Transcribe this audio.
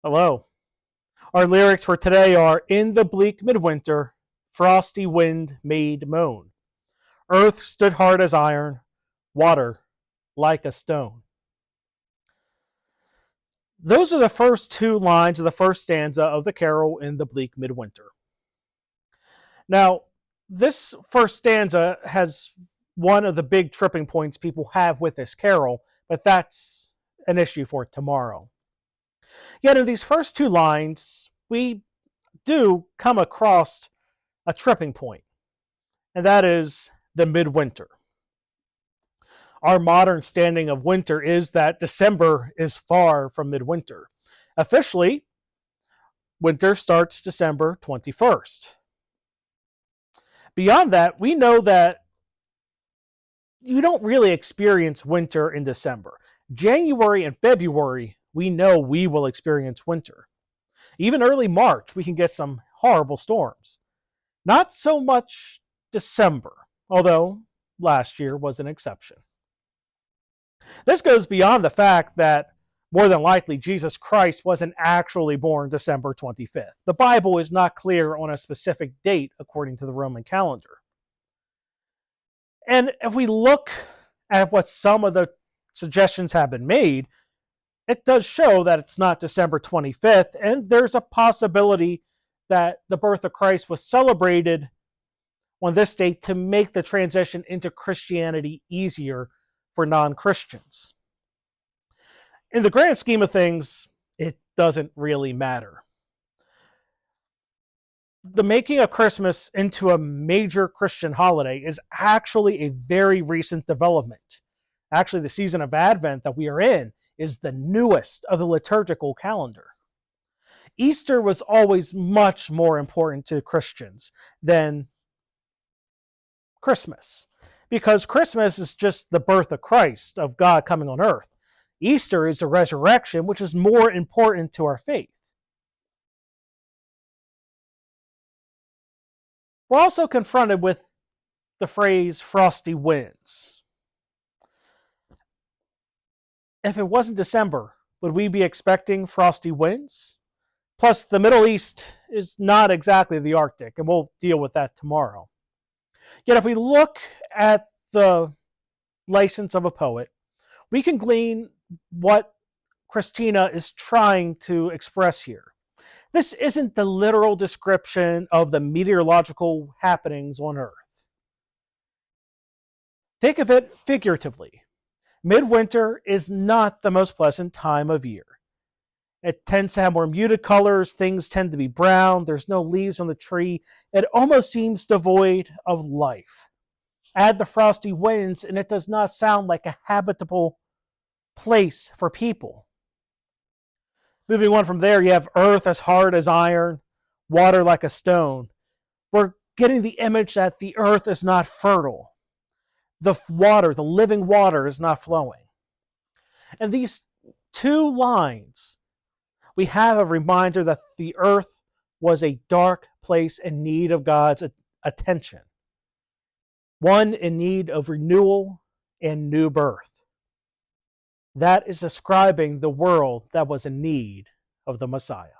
Hello. Our lyrics for today are: in the bleak midwinter, frosty wind made moan. Earth stood hard as iron, water like a stone. Those are the first two lines of the first stanza of the carol In the Bleak Midwinter. Now, this first stanza has one of the big tripping points people have with this carol, but that's an issue for tomorrow. Yet in these first two lines, we do come across a tripping point, and that is the midwinter. Our modern standing of winter is that December is far from midwinter. Officially, winter starts December 21st. Beyond that, we know that you don't really experience winter in December. January and February, we know we will experience winter. Even early March, we can get some horrible storms. Not so much December, although last year was an exception. This goes beyond the fact that more than likely Jesus Christ wasn't actually born December 25th. The Bible is not clear on a specific date according to the Roman calendar. And if we look at what some of the suggestions have been made, it does show that it's not December 25th, and there's a possibility that the birth of Christ was celebrated on this date to make the transition into Christianity easier for non-Christians. In the grand scheme of things, it doesn't really matter. The making of Christmas into a major Christian holiday is actually a very recent development. Actually, the season of Advent that we are in is the newest of the liturgical calendar. Easter was always much more important to Christians than Christmas, because Christmas is just the birth of Christ, of God coming on earth. Easter is the resurrection, which is more important to our faith. We're also confronted with the phrase frosty winds. If it wasn't December, would we be expecting frosty winds? Plus, the Middle East is not exactly the Arctic, and we'll deal with that tomorrow. Yet if we look at the license of a poet, we can glean what Christina is trying to express here. This isn't the literal description of the meteorological happenings on Earth. Think of it figuratively. Midwinter is not the most pleasant time of year. It tends to have more muted colors, things tend to be brown, there's no leaves on the tree, it almost seems devoid of life. Add the frosty winds, and it does not sound like a habitable place for people. Moving on from there, you have earth as hard as iron, water like a stone. We're getting the image that the earth is not fertile. The water, the living water, is not flowing. And these two lines, we have a reminder that the earth was a dark place in need of God's attention. One in need of renewal and new birth. That is describing the world that was in need of the Messiah.